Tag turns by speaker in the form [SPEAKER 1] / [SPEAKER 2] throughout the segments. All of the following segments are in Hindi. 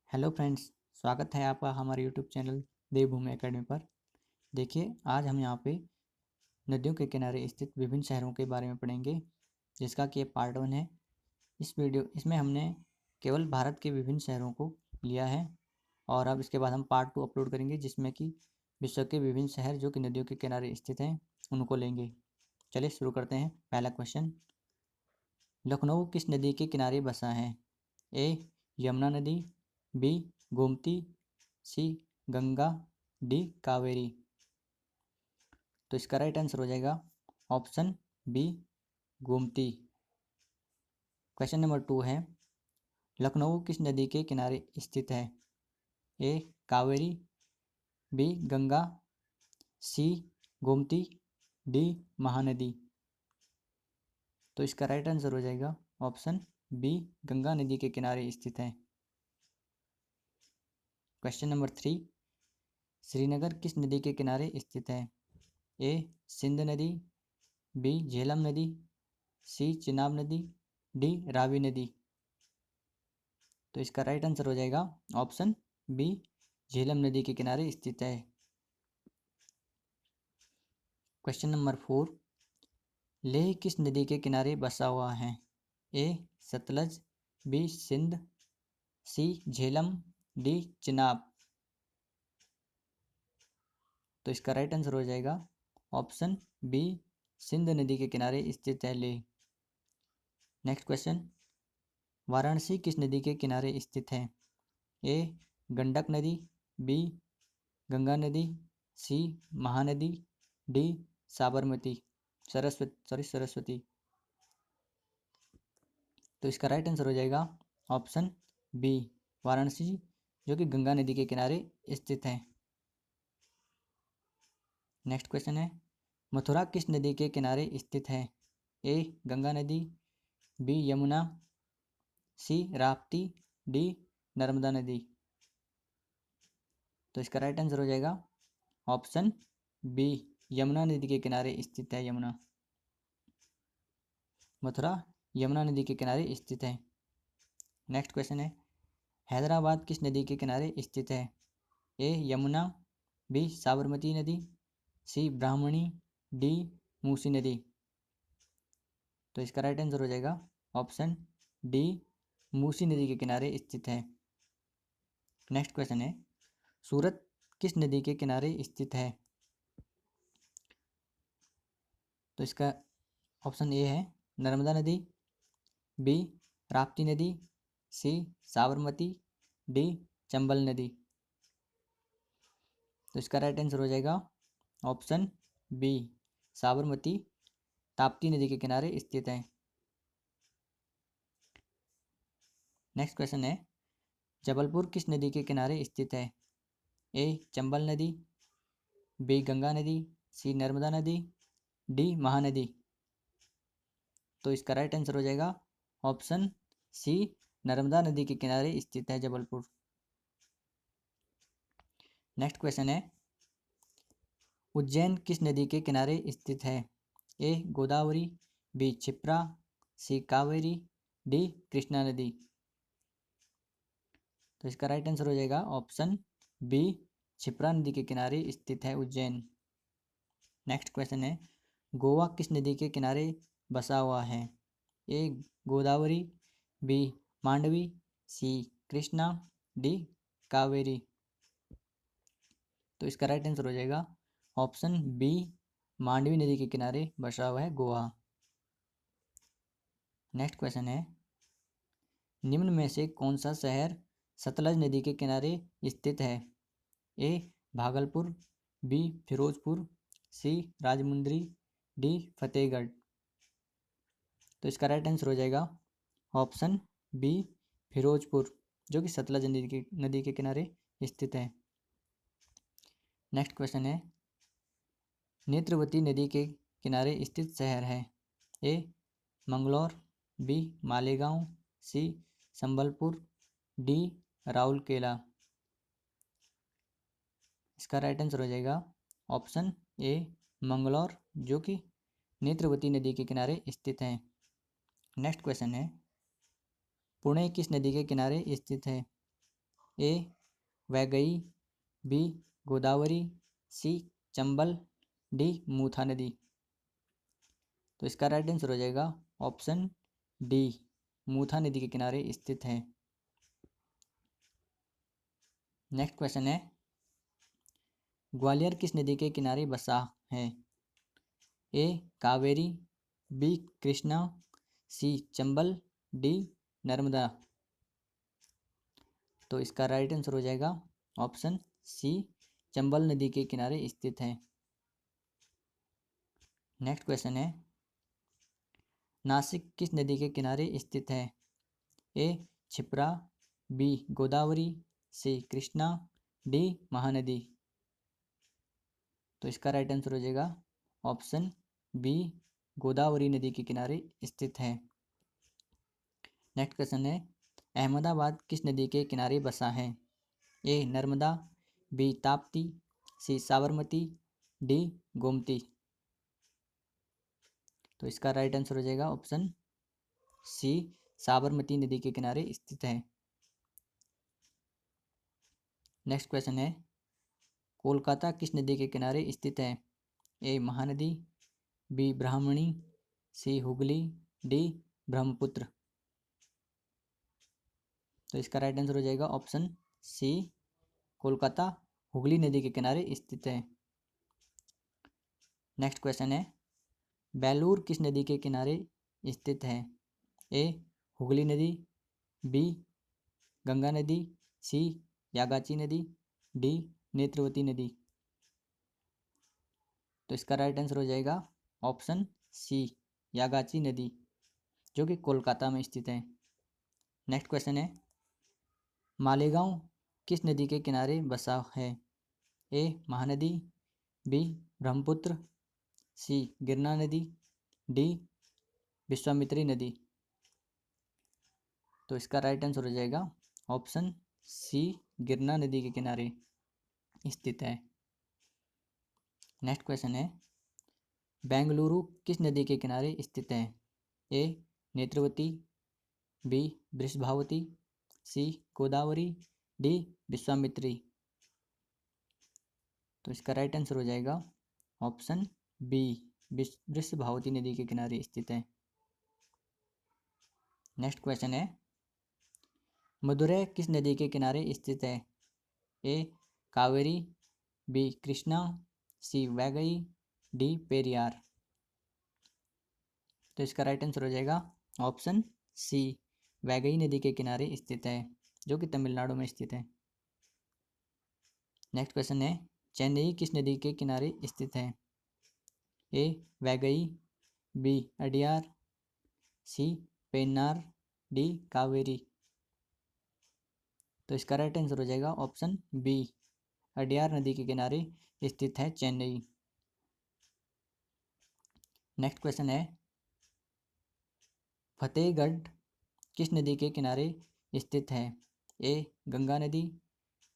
[SPEAKER 1] हेलो फ्रेंड्स, स्वागत है आपका हमारे यूट्यूब चैनल देवभूमि एकेडमी पर। देखिए, आज हम यहाँ पे नदियों के किनारे स्थित विभिन्न शहरों के बारे में पढ़ेंगे, जिसका कि पार्ट 1 है। इसमें हमने केवल भारत के विभिन्न शहरों को लिया है और अब इसके बाद हम पार्ट 2 अपलोड करेंगे, जिसमें कि विश्व के विभिन्न शहर जो कि नदियों के किनारे स्थित हैं उनको लेंगे। चलिए शुरू करते हैं। पहला क्वेश्चन, लखनऊ किस नदी के किनारे बसा है? ए यमुना नदी, B Gomti, C Ganga, D Kaveri. तो इसका राइट आंसर हो जाएगा option B Gomti. Question number 2 है, लखनऊ किस नदी के किनारे स्थित है? A Kaveri, B Ganga, C Gomti, D Mahanadi. तो इसका राइट आंसर हो जाएगा ऑप्शन बी गंगा नदी के किनारे स्थित है। क्वेश्चन नंबर 3, श्रीनगर किस नदी के किनारे स्थित है? ए सिंध नदी, बी झेलम नदी, सी चिनाब नदी, डी रावी नदी। तो इसका राइट आंसर हो जाएगा ऑप्शन बी झेलम नदी के किनारे स्थित है। क्वेश्चन नंबर 4, लेह किस नदी के किनारे बसा हुआ है? ए सतलज, बी सिंध, सी झेलम, डी चिनाब। तो इसका राइट आंसर हो जाएगा ऑप्शन बी सिंध नदी के किनारे स्थित है लेह। नेक्स्ट क्वेश्चन, वाराणसी किस नदी के किनारे स्थित है? ए गंडक नदी, बी गंगा नदी, सी महानदी, डी साबरमती सरस्वती। तो इसका राइट आंसर हो जाएगा ऑप्शन बी वाराणसी, जो कि गंगा नदी के किनारे स्थित है। नेक्स्ट क्वेश्चन है, मथुरा किस नदी के किनारे स्थित है? ए गंगा नदी, बी यमुना, सी राप्ती, डी नर्मदा नदी। तो इसका राइट आंसर हो जाएगा ऑप्शन बी यमुना नदी के किनारे स्थित है यमुना। मथुरा यमुना नदी के किनारे स्थित है। नेक्स्ट क्वेश्चन है, हैदराबाद किस नदी के किनारे स्थित है? ए यमुना, बी साबरमती नदी, सी ब्राह्मणी, डी मूसी नदी। तो इसका राइट आंसर हो जाएगा ऑप्शन डी मूसी नदी के किनारे स्थित है। नेक्स्ट क्वेश्चन है, सूरत किस नदी के किनारे स्थित है? तो इसका ऑप्शन ए है नर्मदा नदी, बी राप्ती नदी, सी साबरमती, डी चंबल नदी। तो इसका राइट आंसर हो जाएगा ऑप्शन बी साबरमती ताप्ती नदी के किनारे स्थित है। नेक्स्ट क्वेश्चन है, जबलपुर किस नदी के किनारे स्थित है? ए चंबल नदी, बी गंगा नदी, सी नर्मदा नदी, डी महानदी। तो इसका राइट आंसर हो जाएगा ऑप्शन सी नर्मदा नदी के किनारे स्थित है जबलपुर। नेक्स्ट क्वेश्चन है, उज्जैन किस नदी के किनारे स्थित है? ए गोदावरी, बी क्षिप्रा, सी कावेरी, डी कृष्णा नदी। तो इसका राइट आंसर हो जाएगा ऑप्शन बी क्षिप्रा नदी के किनारे स्थित है उज्जैन। नेक्स्ट क्वेश्चन है, गोवा किस नदी के किनारे बसा हुआ है? ए गोदावरी, बी मांडवी, सी कृष्णा, डी कावेरी। तो इसका राइट आंसर हो जाएगा ऑप्शन बी मांडवी नदी के किनारे बसा हुआ है गोवा। नेक्स्ट क्वेश्चन है, निम्न में से कौन सा शहर सतलज नदी के किनारे स्थित है? ए भागलपुर, बी फिरोजपुर, सी राजमुंदरी, डी फतेहगढ़। तो इसका राइट आंसर हो जाएगा ऑप्शन बी फिरोजपुर, जो कि सतलज नदी के किनारे स्थित है। नेक्स्ट क्वेश्चन है, नेत्रवती नदी के किनारे स्थित शहर है? ए मंगलौर, बी मालेगांव, सी संबलपुर, डी राउरकेला। इसका राइट आंसर हो जाएगा ऑप्शन ए मंगलौर, जो कि नेत्रवती नदी के किनारे स्थित है। नेक्स्ट क्वेश्चन है, पुणे किस नदी के किनारे स्थित है? ए वैगई, बी गोदावरी, सी चंबल, डी मूथा नदी। तो इसका राइट आंसर हो जाएगा ऑप्शन डी, मूथा नदी के किनारे स्थित है। नेक्स्ट क्वेश्चन है, ग्वालियर किस नदी के किनारे बसा है? A Kaveri, B Krishna, C Chambal, D Narmada. तो इसका राइट आंसर हो जाएगा ऑप्शन सी, चंबल नदी के किनारे स्थित है। नेक्स्ट क्वेश्चन है, नासिक किस नदी के किनारे स्थित है? ए क्षिप्रा, बी गोदावरी, सी कृष्णा, डी महानदी। तो इसका राइट आंसर हो जाएगा ऑप्शन बी, गोदावरी नदी के किनारे स्थित है। नेक्स्ट क्वेश्चन है, अहमदाबाद किस नदी के किनारे बसा है? ए नर्मदा, बी ताप्ती, सी साबरमती, डी गोमती। तो इसका राइट आंसर हो जाएगा ऑप्शन सी, साबरमती नदी के किनारे स्थित है। नेक्स्ट क्वेश्चन है, कोलकाता किस नदी के किनारे स्थित है? ए महानदी, बी ब्राह्मणी, सी हुगली, डी ब्रह्मपुत्र। तो इसका राइट आंसर हो जाएगा ऑप्शन सी, कोलकाता हुगली नदी के किनारे स्थित है। नेक्स्ट क्वेश्चन है, बेलूर किस नदी के किनारे स्थित है? ए हुगली नदी, बी गंगा नदी, सी यागाची नदी, डी नेत्रवती नदी। तो इसका राइट आंसर हो जाएगा ऑप्शन सी, यागाची नदी, जो कि कोलकाता में स्थित है। नेक्स्ट क्वेश्चन है, मालेगांव किस नदी के किनारे बसा है? ए महानदी, बी ब्रह्मपुत्र, सी गिरना नदी, डी विश्वामित्री नदी। तो इसका राइट आंसर हो जाएगा ऑप्शन सी, गिरना नदी के किनारे स्थित है। नेक्स्ट क्वेश्चन है, बेंगलुरु किस नदी के किनारे स्थित है? ए नेत्रवती, बी वृषभावती, सी गोदावरी, डी विश्वामित्री। तो इसका राइट आंसर हो जाएगा ऑप्शन बी, वृषभावती नदी के किनारे स्थित है। नेक्स्ट क्वेश्चन है, मदुरै किस नदी के किनारे स्थित है? A Kaveri, B Krishna, C Vaigai, D Periyar. तो इसका राइट आंसर हो जाएगा ऑप्शन सी, वैगई नदी के किनारे स्थित है, जो कि तमिलनाडु में स्थित है। नेक्स्ट क्वेश्चन है, चेन्नई किस नदी के किनारे स्थित है? ए वैगई, बी अडियार, सी पेन्नार, डी कावेरी। तो इसका राइट आंसर हो जाएगा ऑप्शन बी, अडियार नदी के किनारे स्थित है चेन्नई। नेक्स्ट क्वेश्चन है, फतेहगढ़ किस नदी के किनारे स्थित है? ए गंगा नदी,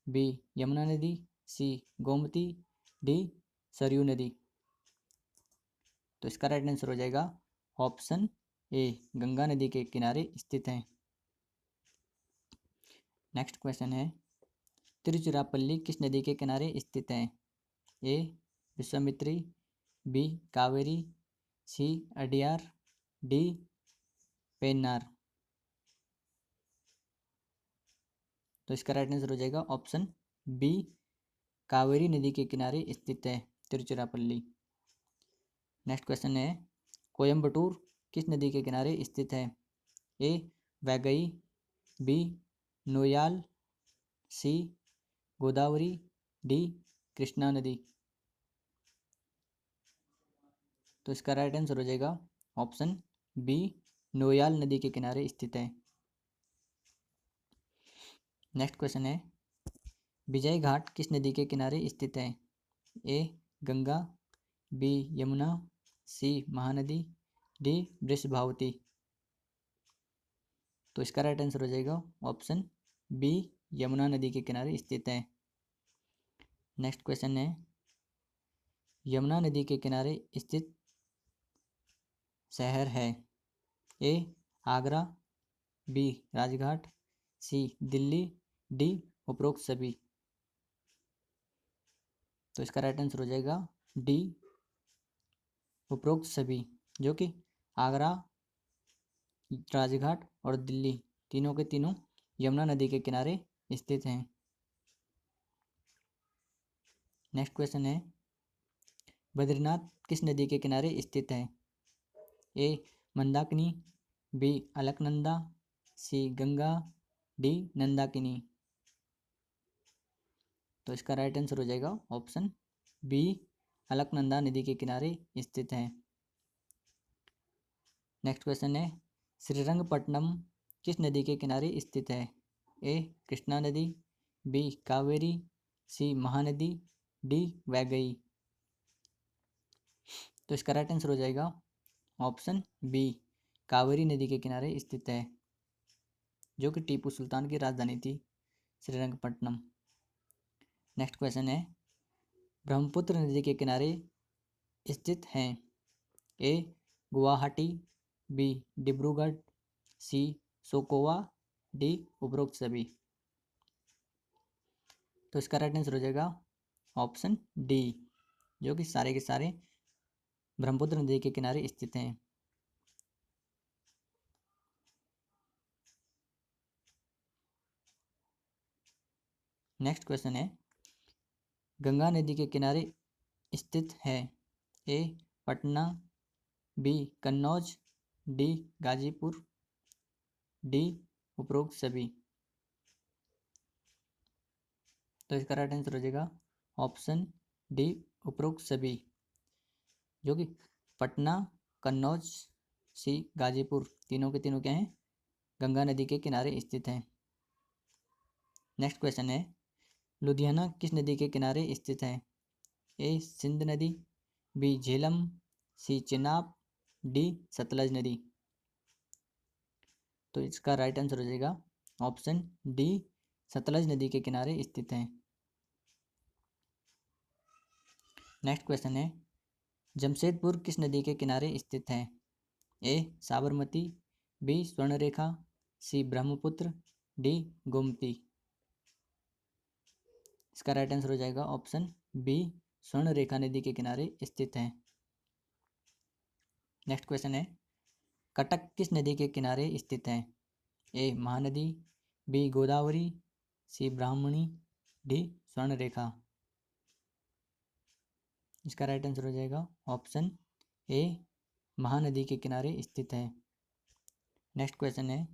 [SPEAKER 1] बी यमुना नदी, सी गोमती, डी सरयू नदी। तो इसका राइट आंसर हो जाएगा ऑप्शन ए, गंगा नदी के किनारे स्थित है। नेक्स्ट क्वेश्चन है, तिरुचिरापल्ली किस नदी के किनारे स्थित है? ए विश्वामित्री, बी कावेरी, सी अडियार, डी पेन्नार। तो इसका राइट आंसर हो जाएगा ऑप्शन बी, कावेरी नदी के किनारे स्थित है तिरुचिरापल्ली। नेक्स्ट क्वेश्चन है, कोयम्बटूर किस नदी के किनारे स्थित है? ए वैगई, बी नोयाल, सी गोदावरी, डी कृष्णा नदी। तो इसका राइट आंसर हो जाएगा ऑप्शन बी, नोयाल नदी के किनारे स्थित है। नेक्स्ट क्वेश्चन है, विजय घाट किस नदी के किनारे स्थित है? ए गंगा, बी यमुना, सी महानदी, डी वृषभावती। तो इसका राइट आंसर हो जाएगा ऑप्शन बी, यमुना नदी के किनारे स्थित है। नेक्स्ट क्वेश्चन है, यमुना नदी के किनारे स्थित शहर है? ए आगरा, बी राजघाट, सी दिल्ली, डी उपरोक्त सभी। तो इसका राइट आंसर हो जाएगा डी, उपरोक्त सभी, जो कि आगरा, राजघाट और दिल्ली तीनों के तीनों यमुना नदी के किनारे स्थित हैं। नेक्स्ट क्वेश्चन है, बद्रीनाथ किस नदी के किनारे स्थित है? ए मंदाकिनी, बी अलकनंदा, सी गंगा, डी नंदाकिनी। तो इसका राइट आंसर हो जाएगा ऑप्शन बी, अलकनंदा नदी के किनारे स्थित है। नेक्स्ट क्वेश्चन है, श्रीरंगपट्टनम किस नदी के किनारे स्थित है? ए कृष्णा नदी, बी कावेरी, सी महानदी, डी वैगई। तो इसका राइट आंसर हो जाएगा ऑप्शन बी, कावेरी नदी के किनारे स्थित है, जो कि टीपू सुल्तान की राजधानी थी श्रीरंगपट्टनम। नेक्स्ट क्वेश्चन है, ब्रह्मपुत्र नदी के किनारे स्थित हैं? ए गुवाहाटी, बी डिब्रूगढ़, सी सोकोवा, डी उपरोक्त सभी। तो इसका राइट आंसर हो जाएगा ऑप्शन डी, जो कि सारे के सारे ब्रह्मपुत्र नदी के किनारे स्थित हैं। नेक्स्ट क्वेश्चन है, गंगा नदी के किनारे स्थित है? A Patna, B Kannauj, D Ghazipur, D उपरोक्त सभी। तो इसका राइट आंसर हो जाएगा ऑप्शन डी, उपरोक्त सभी, जो कि पटना, कन्नौज, सी गाजीपुर तीनों के तीनों क्या हैं? गंगा नदी के किनारे स्थित हैं। नेक्स्ट क्वेश्चन है, लुधियाना किस नदी के किनारे स्थित है? ए सिंध नदी, बी झेलम, सी चेनाब, डी सतलज नदी। तो इसका राइट आंसर हो जाएगा ऑप्शन डी, सतलज नदी के किनारे स्थित है। नेक्स्ट क्वेश्चन है, जमशेदपुर किस नदी के किनारे स्थित है? ए साबरमती, बी स्वर्णरेखा, सी ब्रह्मपुत्र, डी गोमती। इसका राइट आंसर हो जाएगा ऑप्शन बी, स्वर्णरेखा नदी के किनारे स्थित है। नेक्स्ट क्वेश्चन है, कटक किस नदी के किनारे स्थित है? ए महानदी, बी गोदावरी, सी ब्राह्मणी, डी स्वर्णरेखा। इसका राइट आंसर हो जाएगा ऑप्शन ए, महानदी के किनारे स्थित है। नेक्स्ट क्वेश्चन है,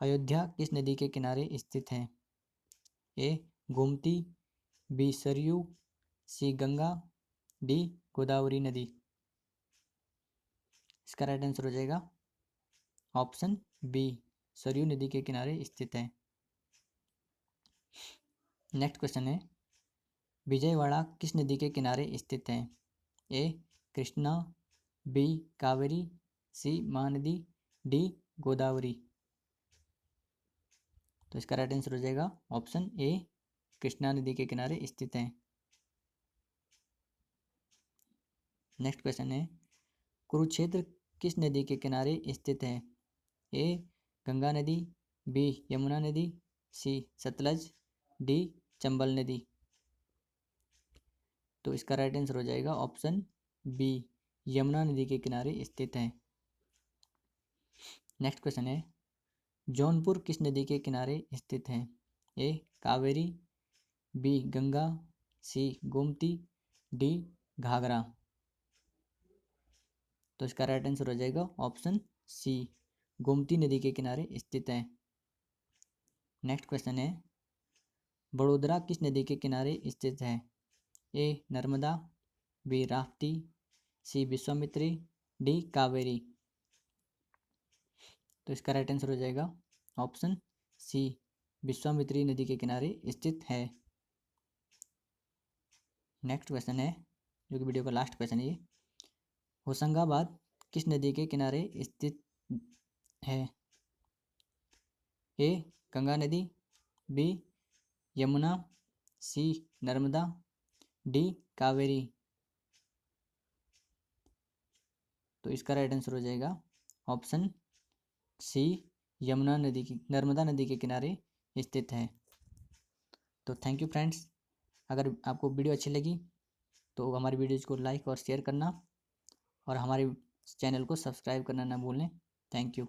[SPEAKER 1] अयोध्या किस नदी के किनारे स्थित है? ए गोमती, बी सरयू, सी गंगा, डी गोदावरी नदी। इसका राइट आंसर हो जाएगा ऑप्शन बी, सरयू नदी के किनारे स्थित है। नेक्स्ट क्वेश्चन है, विजयवाड़ा किस नदी के किनारे स्थित है? ए कृष्णा, बी कावेरी, सी महानदी, डी गोदावरी। तो इसका राइट आंसर हो जाएगा ऑप्शन ए, कृष्णा नदी के किनारे स्थित है। नेक्स्ट क्वेश्चन है, कुरुक्षेत्र किस नदी के किनारे स्थित है? ए गंगा नदी, बी यमुना नदी, सी सतलज, डी चंबल नदी। तो इसका राइट आंसर हो जाएगा ऑप्शन बी, यमुना नदी के किनारे स्थित है। नेक्स्ट क्वेश्चन है, जौनपुर किस नदी के किनारे स्थित है? A Kaveri, B Ganga, C Gomti, D Ghaghara. तो इसका राइट आंसर हो जाएगा ऑप्शन सी, गोमती नदी के किनारे स्थित है। नेक्स्ट क्वेश्चन है, बड़ोदरा किस नदी के किनारे स्थित है? ए नर्मदा, बी राप्ती, सी विश्वामित्री, डी कावेरी। तो इसका राइट आंसर हो जाएगा ऑप्शन सी, विश्वामित्री नदी के किनारे स्थित है। नेक्स्ट क्वेश्चन है, जो कि वीडियो का लास्ट क्वेश्चन है ये, होशंगाबाद किस नदी के किनारे स्थित है? ए गंगा नदी, बी यमुना, सी नर्मदा, डी कावेरी। तो इसका राइट आंसर हो जाएगा ऑप्शन सी, यमुना नदी की, नर्मदा नदी के किनारे स्थित है। तो थैंक यू फ्रेंड्स। अगर आपको वीडियो अच्छी लगी तो हमारी वीडियोज़ को लाइक और शेयर करना और हमारे चैनल को सब्सक्राइब करना ना भूलें। Thank you.